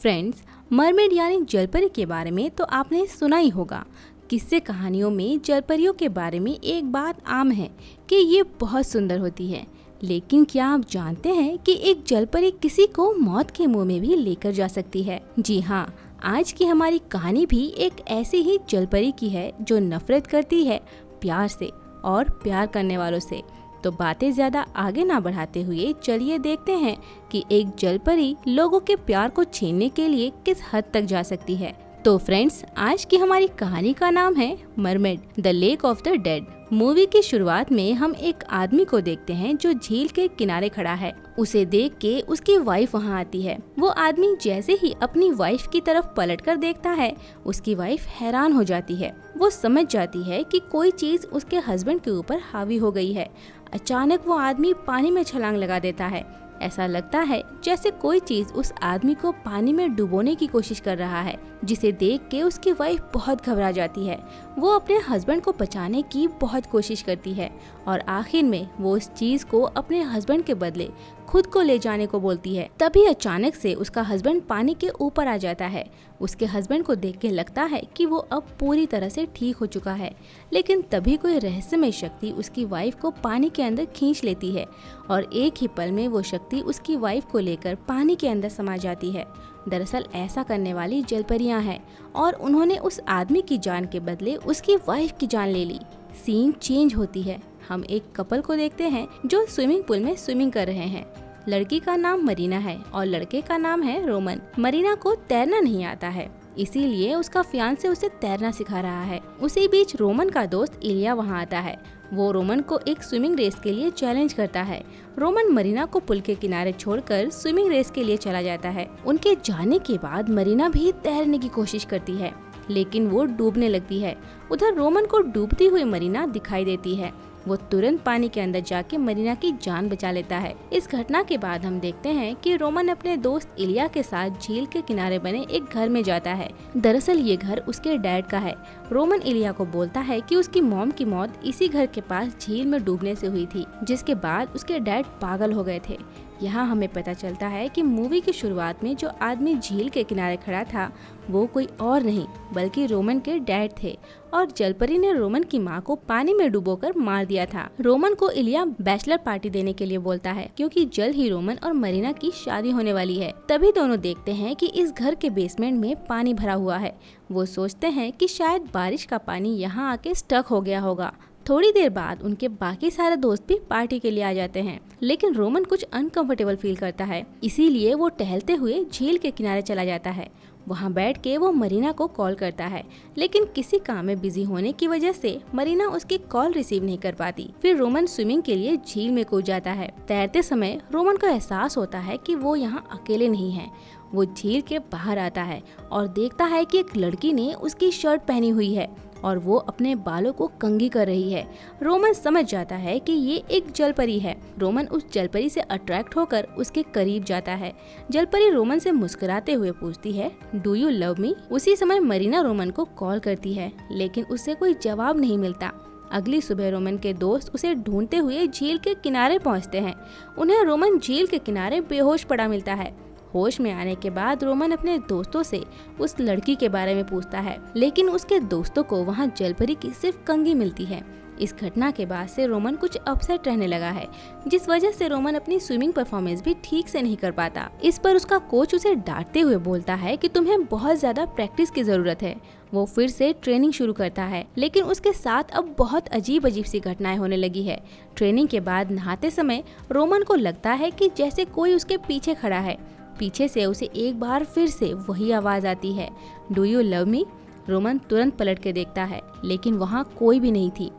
Friends, mermaid यानी जलपरी के बारे में तो आपने सुना ही होगा। किस्से कहानियों में जलपरियों के बारे में एक बात आम है कि ये बहुत सुंदर होती है। लेकिन क्या आप जानते हैं कि एक जलपरी किसी को मौत के मुंह में भी लेकर जा सकती है? जी हाँ, आज की हमारी कहानी भी एक ऐसी ही जलपरी की है जो नफरत करती है प्यार से और प्यार करने वालों से। तो बातें ज्यादा आगे ना बढ़ाते हुए चलिए देखते हैं कि एक जलपरी लोगों के प्यार को छीनने के लिए किस हद तक जा सकती है। तो फ्रेंड्स, आज की हमारी कहानी का नाम है mermaid the lake of the dead. Movie की शुरुआत में हम एक आदमी को देखते हैं जो झील के किनारे खड़ा है। उसे देख के उसकी वाइफ वहाँ आती है। वो आदमी जैसे ही अपनी वाइफ की तरफ पलटकर देखता है, उसकी वाइफ हैरान हो जाती है। वो समझ जाती है कि कोई चीज उसके हस्बैंड के ऊपर हावी हो गई है। अचानक वो आदमी पानी में छलांग लगा देता है। ऐसा लगता है जैसे कोई चीज उस आदमी को पानी में डुबोने की कोशिश कर रहा है, जिसे देख के उसकी वाइफ बहुत घबरा जाती है। वो अपने हस्बैंड को बचाने की बहुत कोशिश करती है और आखिर में वो उस चीज को अपने हस्बैंड के बदले खुद को ले जाने को बोलती है। तभी अचानक से उसका हस्बैंड पानी के ऊपर आ जाता है। उसके हस्बैंड को देख के लगता है कि वो अब पूरी तरह से ठीक हो चुका है, लेकिन तभी कोई रहस्यमय शक्ति उसकी वाइफ को पानी के अंदर खींच लेती है और एक ही पल में वो शक्ति उसकी वाइफ को लेकर पानी के अंदर समा जाती है। दरअसल ऐसा करने वाली जलपरियां हैं और उन्होंने उस आदमी की जान के बदले उसकी वाइफ की जान ले ली। सीन चेंज होती है। हम एक कपल को देखते हैं जो स्विमिंग पूल में स्विमिंग कर रहे हैं। लड़की का नाम मरीना है और लड़के का नाम है रोमन। मरीना को तैरना नहीं आता है, इसीलिए उसका फियांसे उसे तैरना सिखा रहा है। उसी बीच रोमन का दोस्त इलिया वहाँ आता है। वो रोमन को एक स्विमिंग रेस के लिए चैलेंज करता है। रोमन मरीना को पुल के किनारे छोड़कर स्विमिंग रेस के लिए चला जाता है। उनके जाने के बाद मरीना भी तैरने की कोशिश करती है, लेकिन वो डूबने लगती है। उधर रोमन को डूबती हुई मरीना दिखाई देती है। वो तुरंत पानी के अंदर जाके मरीना की जान बचा लेता है। इस घटना के बाद हम देखते हैं कि रोमन अपने दोस्त इलिया के साथ झील के किनारे बने एक घर में जाता है। दरअसल ये घर उसके डैड का है। रोमन इलिया को बोलता है कि उसकी मॉम की मौत इसी घर के पास झील में डूबने से हुई थी, जिसके बाद उसके डैड पागल हो गए थे। यहाँ हमें पता चलता है कि मूवी की शुरुआत में जो आदमी झील के किनारे खड़ा था वो कोई और नहीं बल्कि रोमन के डैड थे और जलपरी ने रोमन की माँ को पानी में डुबोकर मार दिया था। रोमन को इलिया बैचलर पार्टी देने के लिए बोलता है क्योंकि जल्द ही रोमन और मरीना की शादी होने वाली है। तभी दोनों देखते हैं कि इस घर के बेसमेंट में पानी भरा हुआ है। वो सोचते हैं कि शायद बारिश का पानी यहाँ आके स्टक हो गया होगा। थोड़ी देर बाद उनके बाकी सारे दोस्त भी पार्टी के लिए आ जाते हैं, लेकिन रोमन कुछ अनकंफर्टेबल फील करता है, इसीलिए वो टहलते हुए झील के किनारे चला जाता है। वहाँ बैठ के वो मरीना को कॉल करता है, लेकिन किसी काम में बिजी होने की वजह से मरीना उसकी कॉल रिसीव नहीं कर पाती। फिर रोमन स्विमिंग के लिए झील में कूद जाता है। तैरते समय रोमन को एहसास होता है कि वो यहाँ अकेले नहीं है। वो झील के बाहर आता है और देखता है कि एक लड़की ने उसकी शर्ट पहनी हुई है और वो अपने बालों को कंघी कर रही है। रोमन समझ जाता है कि ये एक जलपरी है। रोमन उस जलपरी से अट्रैक्ट होकर उसके करीब जाता है। जलपरी रोमन से मुस्कुराते हुए पूछती है, डू यू लव मी? उसी समय मरीना रोमन को कॉल करती है, लेकिन उससे कोई जवाब नहीं मिलता। अगली सुबह रोमन के दोस्त उसे ढूंढते हुए झील के किनारे पहुँचते हैं। उन्हें रोमन झील के किनारे बेहोश पड़ा मिलता है। होश में आने के बाद रोमन अपने दोस्तों से उस लड़की के बारे में पूछता है, लेकिन उसके दोस्तों को वहाँ जलपरी की सिर्फ कंघी मिलती है। इस घटना के बाद से रोमन कुछ अपसेट रहने लगा है, जिस वजह से रोमन अपनी स्विमिंग परफॉर्मेंस भी ठीक से नहीं कर पाता। इस पर उसका कोच उसे डांटते हुए बोलता है कि तुम्हें बहुत ज्यादा प्रैक्टिस की जरूरत है। वो फिर से ट्रेनिंग शुरू करता है, लेकिन उसके साथ अब बहुत अजीब अजीब सी घटनाएं होने लगी है। ट्रेनिंग के बाद नहाते समय रोमन को लगता है कि जैसे कोई उसके पीछे खड़ा है। पीछे से उसे एक बार फिर से वही आवाज आती है, do you love me? Roman तुरंत पलट के देखता है, लेकिन वहाँ कोई भी नहीं थी।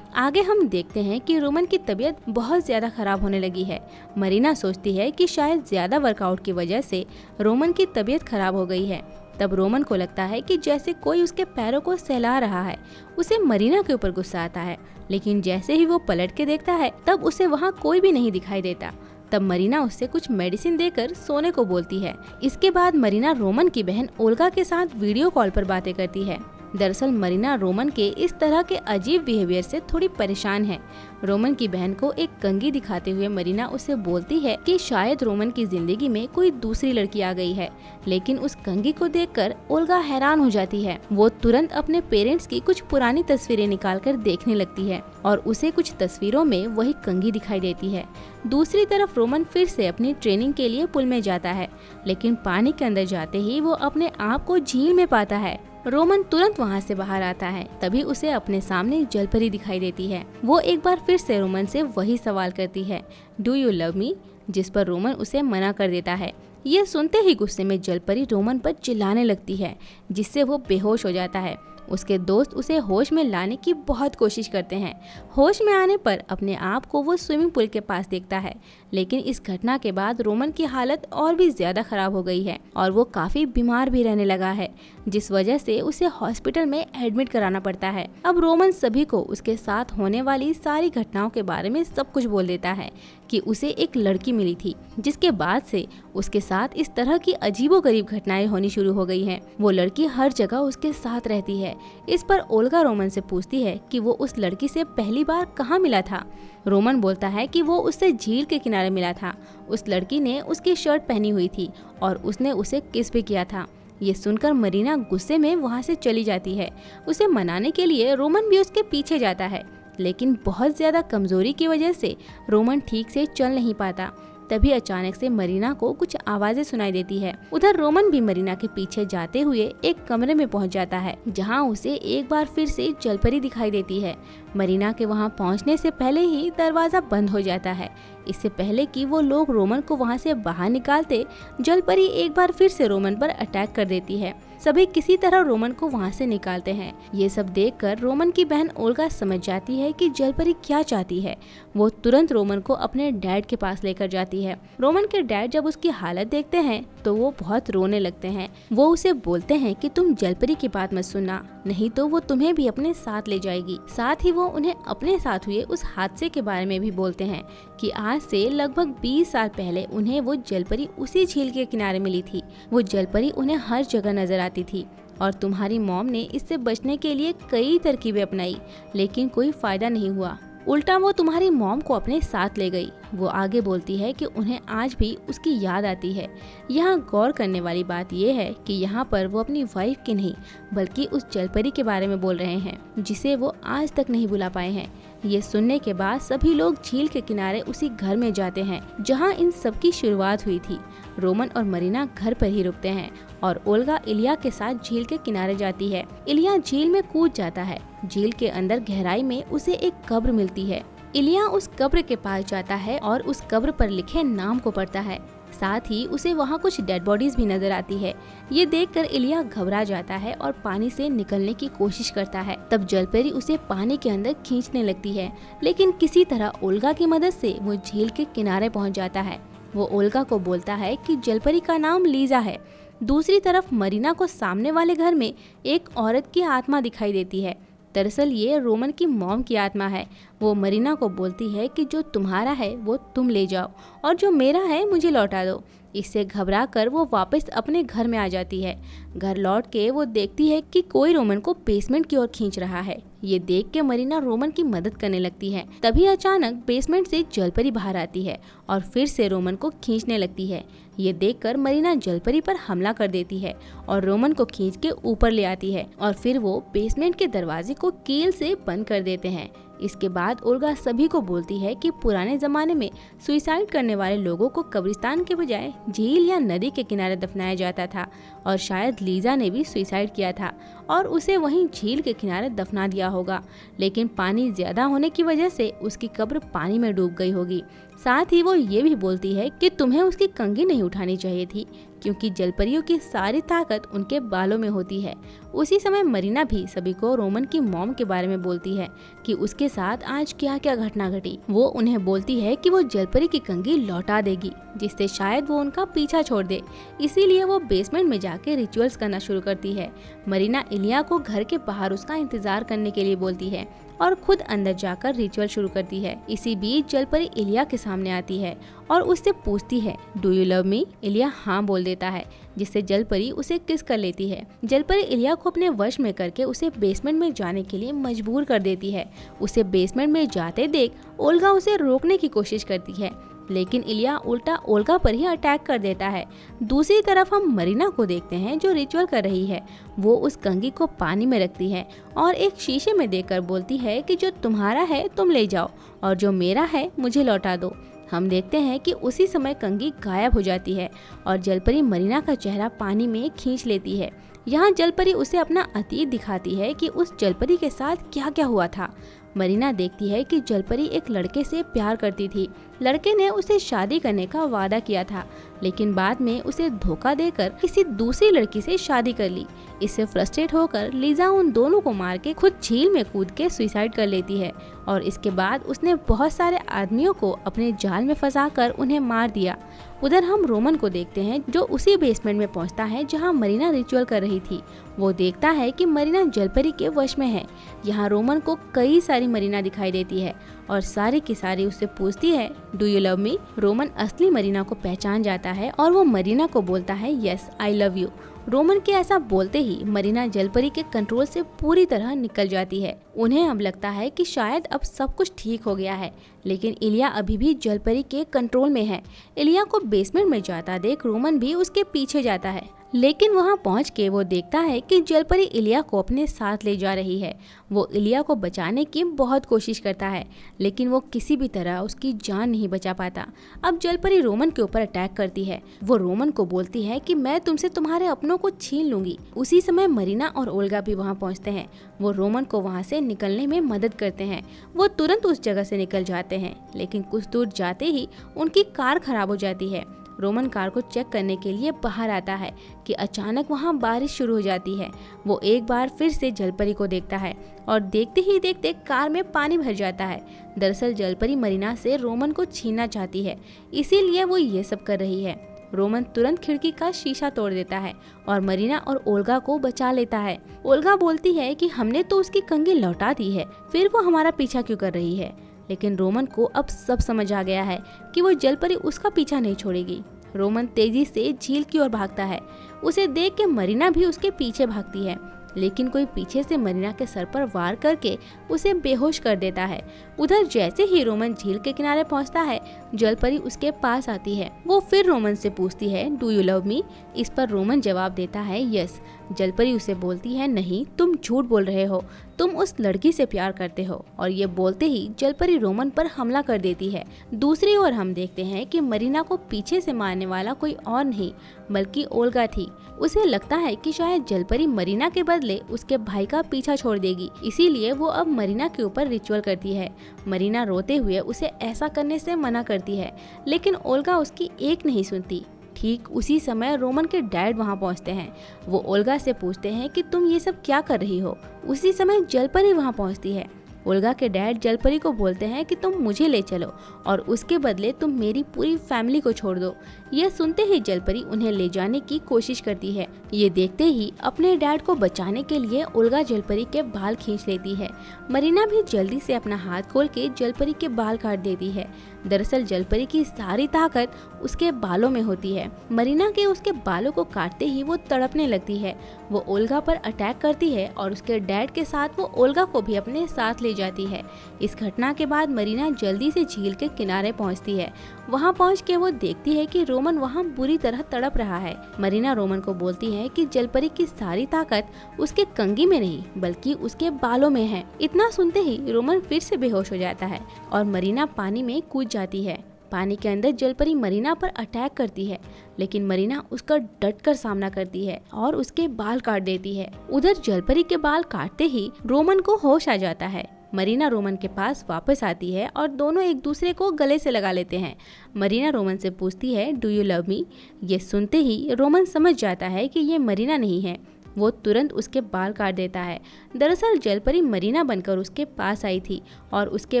आगे हम देखते हैं कि रोमन की तबीयत बहुत ज्यादा खराब होने लगी है। मरीना सोचती है कि शायद ज्यादा वर्कआउट की वजह से रोमन की तबीयत खराब हो गई है। तब रोमन को लगता है कि जैसे कोई उसके पैरों को सहला रहा है। उसे मरीना के ऊपर गुस्सा आता है, लेकिन जैसे ही वो पलट के देखता है तब उसे वहाँ कोई भी नहीं दिखाई देता। तब मरीना उससे कुछ मेडिसिन देकर सोने को बोलती है। इसके बाद मरीना रोमन की बहन ओल्गा के साथ वीडियो कॉल पर बातें करती है। दरअसल मरीना रोमन के इस तरह के अजीब बिहेवियर से थोड़ी परेशान है। रोमन की बहन को एक कंघी दिखाते हुए मरीना उसे बोलती है कि शायद रोमन की जिंदगी में कोई दूसरी लड़की आ गई है, लेकिन उस कंघी को देखकर ओल्गा हैरान हो जाती है। वो तुरंत अपने पेरेंट्स की कुछ पुरानी तस्वीरें निकालकर देखने लगती है और उसे कुछ तस्वीरों में वही कंघी दिखाई देती है। दूसरी तरफ रोमन फिर से अपनी ट्रेनिंग के लिए पुल में जाता है, लेकिन पानी के अंदर जाते ही वो अपने आप को झील में पाता है। रोमन तुरंत वहाँ से बाहर आता है, तभी उसे अपने सामने जलपरी दिखाई देती है। वो एक बार फिर से रोमन से वही सवाल करती है, डू यू लव मी, जिस पर रोमन उसे मना कर देता है। ये सुनते ही गुस्से में जलपरी रोमन पर चिल्लाने लगती है, जिससे वो बेहोश हो जाता है। उसके दोस्त उसे होश में लाने की बहुत कोशिश करते हैं। होश में आने पर अपने आप को वो स्विमिंग पूल के पास देखता है, लेकिन इस घटना के बाद रोमन की हालत और भी ज्यादा खराब हो गई है और वो काफी बीमार भी रहने लगा है, जिस वजह से उसे हॉस्पिटल में एडमिट कराना पड़ता है। अब रोमन सभी को उसके साथ होने वाली सारी घटनाओं के बारे में सब कुछ बोल देता है कि उसे एक लड़की मिली थी, जिसके बाद से उसके साथ इस तरह की अजीबोगरीब घटनाएं होनी शुरू हो गई हैं। वो लड़की हर जगह उसके साथ रहती है। इस पर ओल्गा रोमन से पूछती है कि वो उस लड़की से पहली बार कहाँ मिला था। रोमन बोलता है कि वो उससे झील के किनारे मिला था। उस लड़की ने उसकी शर्ट पहनी हुई थी और उसने उसे किस भी किया था। ये सुनकर मरीना गुस्से में वहाँ से चली जाती है। उसे मनाने के लिए रोमन भी उसके पीछे जाता है, लेकिन बहुत ज्यादा कमजोरी की वजह से रोमन ठीक से चल नहीं पाता। तभी अचानक से मरीना को कुछ आवाजें सुनाई देती है। उधर रोमन भी मरीना के पीछे जाते हुए एक कमरे में पहुंच जाता है, जहां उसे एक बार फिर से जलपरी दिखाई देती है। मरीना के वहां पहुंचने से पहले ही दरवाजा बंद हो जाता है। इससे पहले कि वो लोग रोमन को वहां से बाहर निकालते, जलपरी एक बार फिर से रोमन पर अटैक कर देती है। सभी किसी तरह रोमन को वहां से निकालते हैं। ये सब देखकर रोमन की बहन ओल्गा समझ जाती है कि जलपरी क्या चाहती है। वो तुरंत रोमन को अपने डैड के पास लेकर जाती है। रोमन के डैड जब उसकी हालत देखते हैं तो वो बहुत रोने लगते हैं। वो उसे बोलते हैं कि तुम जलपरी की बात मत सुनना, नहीं तो वो तुम्हें भी अपने साथ ले जाएगी। साथ ही वो उन्हें अपने साथ हुए उस हादसे के बारे में भी बोलते हैं कि आज से लगभग 20 साल पहले उन्हें वो जलपरी उसी झील के किनारे मिली थी। वो जलपरी उन्हें हर जगह नजर आती थी और तुम्हारी मॉम ने इससे बचने के लिए कई तरकीबें अपनाई, लेकिन कोई फायदा नहीं हुआ। उल्टा वो तुम्हारी मॉम को अपने साथ ले गई। वो आगे बोलती है कि उन्हें आज भी उसकी याद आती है। यहाँ गौर करने वाली बात यह है कि यहाँ पर वो अपनी वाइफ की नहीं बल्कि उस जलपरी के बारे में बोल रहे हैं, जिसे वो आज तक नहीं भुला पाए हैं। ये सुनने के बाद सभी लोग झील के किनारे उसी घर में जाते हैं जहाँ इन सब की शुरुआत हुई थी। रोमन और मरीना घर पर ही रुकते हैं और ओल्गा इलिया के साथ झील के किनारे जाती है। इलिया झील में कूद जाता है। झील के अंदर गहराई में उसे एक कब्र मिलती है। इलिया उस कब्र के पास जाता है और उस कब्र पर लिखे नाम को पढ़ता है। साथ ही उसे वहाँ कुछ डेड बॉडीज भी नजर आती है। ये देखकर इलिया घबरा जाता है और पानी से निकलने की कोशिश करता है। तब जलपरी उसे पानी के अंदर खींचने लगती है, लेकिन किसी तरह ओल्गा की मदद से वो झील के किनारे पहुँच जाता है। वो ओल्गा को बोलता है कि जलपरी का नाम लीजा है। दूसरी तरफ मरीना को सामने वाले घर में एक औरत की आत्मा दिखाई देती है। दरअसल ये रोमन की मॉम की आत्मा है। वो मरीना को बोलती है कि जो तुम्हारा है वो तुम ले जाओ और जो मेरा है मुझे लौटा दो। इससे घबराकर वो वापस अपने घर में आ जाती है। घर लौट के वो देखती है कि कोई रोमन को बेसमेंट की ओर खींच रहा है। ये देख के मरीना रोमन की मदद करने लगती है। तभी अचानक बेसमेंट से जलपरी बाहर आती है और फिर से रोमन को खींचने लगती है। ये देखकर मरीना जलपरी पर हमला कर देती है और रोमन को खींच के ऊपर ले आती है और फिर वो बेसमेंट के दरवाजे को कील से बंद कर देते हैं। इसके बाद ओल्गा सभी को बोलती है कि पुराने जमाने में सुसाइड करने वाले लोगों को कब्रिस्तान के बजाय झील या नदी के किनारे दफनाया जाता था और शायद लीजा ने भी सुसाइड किया था और उसे वहीं झील के किनारे दफना दिया होगा, लेकिन पानी ज्यादा होने की वजह से उसकी कब्र पानी में डूब गई होगी। साथ ही वो ये भी बोलती है कि तुम्हें उसकी कंघी नहीं उठानी चाहिए थी, क्योंकि जलपरियों की सारी ताकत उनके बालों में होती है। उसी समय मरीना भी सभी को रोमन की मॉम के बारे में बोलती है कि उसके साथ आज क्या क्या घटना घटी। वो उन्हें बोलती है कि वो जलपरी की कंघी लौटा देगी, जिससे शायद वो उनका पीछा छोड़ दे। इसीलिए वो बेसमेंट में जाके रिचुअल्स करना शुरू करती है। मरीना इलिया को घर के बाहर उसका इंतजार करने के लिए बोलती है और खुद अंदर जाकर रिचुअल शुरू करती है। इसी बीच जलपरी इलिया के सामने आती है और उससे पूछती है, डू यू लव मी? इलिया हाँ बोल देता है, जिससे जलपरी उसे किस कर लेती है। जलपरी इलिया को अपने वश में करके उसे बेसमेंट में जाने के लिए मजबूर कर देती है। उसे बेसमेंट में जाते देख ओल्गा उसे रोकने की कोशिश करती है, लेकिन इलिया उल्टा ओल्गा पर ही अटैक कर देता है। दूसरी तरफ हम मरीना को देखते हैं जो रिचुअल कर रही है। वो उस कंघी को पानी में रखती है और एक शीशे में देखकर बोलती है कि जो तुम्हारा है तुम ले जाओ और जो मेरा है मुझे लौटा दो। हम देखते हैं कि उसी समय कंघी गायब हो जाती है और जलपरी मरीना का चेहरा पानी में खींच लेती है। यहाँ जलपरी उसे अपना अतीत दिखाती है कि उस जलपरी के साथ क्या क्या हुआ था। मरीना देखती है कि जलपरी एक लड़के से प्यार करती थी। लड़के ने उसे शादी करने का वादा किया था, लेकिन बाद में उसे धोखा देकर किसी दूसरी लड़की से शादी कर ली। इससे फ्रस्ट्रेट होकर लीजा उन दोनों को मार के खुद झील में कूद के सुसाइड कर लेती है और इसके बाद उसने बहुत सारे आदमियों को अपने जाल में फंसाकर उन्हें मार दिया। उधर हम रोमन को देखते हैं जो उसी बेसमेंट में पहुंचता है जहां मरीना रिचुअल कर रही थी। वो देखता है कि मरीना जलपरी के वश में है। यहाँ रोमन को कई सारी मरीना दिखाई देती है और सारी की सारी उससे पूछती है, do you love me. Roman असली मरीना को पहचान जाता है और वो मरीना को बोलता है, yes I love you. Roman के ऐसा बोलते ही मरीना जलपरी के कंट्रोल से पूरी तरह निकल जाती है। उन्हें अब लगता है कि शायद अब सब कुछ ठीक हो गया है, लेकिन इलिया अभी भी जलपरी के कंट्रोल में है। इलिया को बेसमेंट में जाता देख रोमन भी उसके पीछे जाता है, लेकिन वहां पहुंच के वो देखता है कि जलपरी इलिया को अपने साथ ले जा रही है। वो इलिया को बचाने की बहुत कोशिश करता है, लेकिन वो किसी भी तरह उसकी जान नहीं बचा पाता। अब जलपरी रोमन के ऊपर अटैक करती है। वो रोमन को बोलती है कि मैं तुमसे तुम्हारे अपनों को छीन लूंगी। उसी समय मरीना और ओल्गा भी वहाँ पहुँचते हैं। वो रोमन को वहाँ से निकलने में मदद करते हैं। वो तुरंत उस जगह से निकल जाते हैं, लेकिन कुछ दूर जाते ही उनकी कार खराब हो जाती है। रोमन कार को चेक करने के लिए बाहर आता है कि अचानक वहाँ बारिश शुरू हो जाती है। वो एक बार फिर से जलपरी को देखता है और देखते ही देखते कार में पानी भर जाता है। दरअसल जलपरी मरीना से रोमन को छीनना चाहती है, इसीलिए वो ये सब कर रही है। रोमन तुरंत खिड़की का शीशा तोड़ देता है और मरीना और ओल्गा को बचा लेता है। ओल्गा बोलती है कि हमने तो उसकी कंघी लौटा दी है, फिर वो हमारा पीछा क्यों कर रही है। लेकिन रोमन को अब सब समझ आ गया है कि वो जलपरी उसका पीछा नहीं छोड़ेगी। रोमन तेजी से झील की ओर भागता है। उसे देख के मरीना भी उसके पीछे भागती है, लेकिन कोई पीछे से मरीना के सर पर वार करके उसे बेहोश कर देता है। उधर जैसे ही रोमन झील के किनारे पहुंचता है, जलपरी उसके पास आती है। वो फिर रोमन से पूछती है, डू यू लव मी। इस पर रोमन जवाब देता है, यस। जलपरी उसे बोलती है, नहीं, तुम झूठ बोल रहे हो, तुम उस लड़की से प्यार करते हो। और ये बोलते ही जलपरी रोमन पर हमला कर देती है। दूसरी ओर हम देखते हैं कि मरीना को पीछे से मारने वाला कोई और नहीं बल्कि ओल्गा थी। उसे लगता है कि शायद जलपरी मरीना के बदले उसके भाई का पीछा छोड़ देगी, इसीलिए वो अब मरीना के ऊपर रिचुअल करती है। मरीना रोते हुए उसे ऐसा करने से मना करती है, लेकिन ओल्गा उसकी एक नहीं सुनती। ठीक उसी समय रोमन के डैड वहां पहुंचते हैं। वो ओल्गा से पूछते हैं कि तुम ये सब क्या कर रही हो। उसी समय जलपरी वहां पहुंचती है। ओल्गा के डैड जलपरी को बोलते हैं कि तुम मुझे ले चलो और उसके बदले तुम मेरी पूरी फैमिली को छोड़ दो। यह सुनते ही जलपरी उन्हें ले जाने की कोशिश करती है। ये देखते ही अपने डैड को बचाने के लिए ओल्गा जलपरी के बाल खींच लेती है। मरीना भी जल्दी से अपना हाथ खोल के जलपरी के बाल काट देती है। दरअसल जलपरी की सारी ताकत उसके बालों में होती है। मरीना के उसके बालों को काटते ही वो तड़पने लगती है। वो ओल्गा पर अटैक करती है और उसके डैड के साथ वो ओल्गा को भी अपने साथ ले जाती है। इस घटना के बाद मरीना जल्दी से झील के किनारे पहुंचती है। वहां पहुंच के वो देखती है कि रोमन वहां बुरी तरह तड़प रहा है। मरीना रोमन को बोलती है कि जलपरी की सारी ताकत उसके कंघी में नहीं बल्कि उसके बालों में है। इतना सुनते ही रोमन फिर से बेहोश हो जाता है और मरीना पानी में कूद जाती है। पानी के अंदर जलपरी मरीना पर अटैक करती है, लेकिन मरीना उसका डट कर सामना करती है और उसके बाल काट देती है। उधर जलपरी के बाल काटते ही रोमन को होश आ जाता है। मरीना रोमन के पास वापस आती है और दोनों एक दूसरे को गले से लगा लेते हैं। मरीना रोमन से पूछती है, डू यू लव मी। ये सुनते ही रोमन समझ जाता है कि ये मरीना नहीं है। वो तुरंत उसके बाल काट देता है। दरअसल जलपरी मरीना बनकर उसके पास आई थी और उसके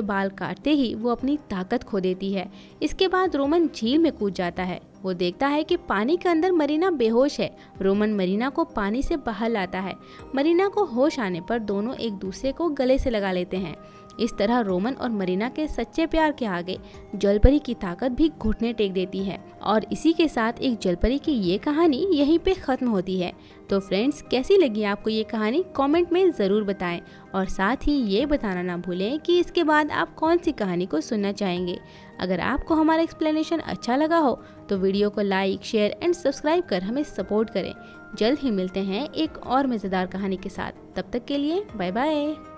बाल काटते ही वो अपनी ताकत खो देती है। इसके बाद रोमन झील में कूद जाता है। वो देखता है कि पानी के अंदर मरीना बेहोश है। रोमन मरीना को पानी से बाहर लाता है। मरीना को होश आने पर दोनों एक दूसरे को गले से लगा लेते हैं इस तरह रोमन और मरीना के सच्चे प्यार के आगे जलपरी की ताकत भी घुटने टेक देती है। और इसी के साथ एक जलपरी की ये कहानी यहीं पे ख़त्म होती है। तो फ्रेंड्स, कैसी लगी आपको ये कहानी कमेंट में ज़रूर बताएं और साथ ही ये बताना ना भूलें कि इसके बाद आप कौन सी कहानी को सुनना चाहेंगे। अगर आपको हमारा एक्सप्लेनेशन अच्छा लगा हो तो वीडियो को लाइक, शेयर एंड सब्सक्राइब कर हमें सपोर्ट करें। जल्द ही मिलते हैं एक और मज़ेदार कहानी के साथ। तब तक के लिए बाय बाय।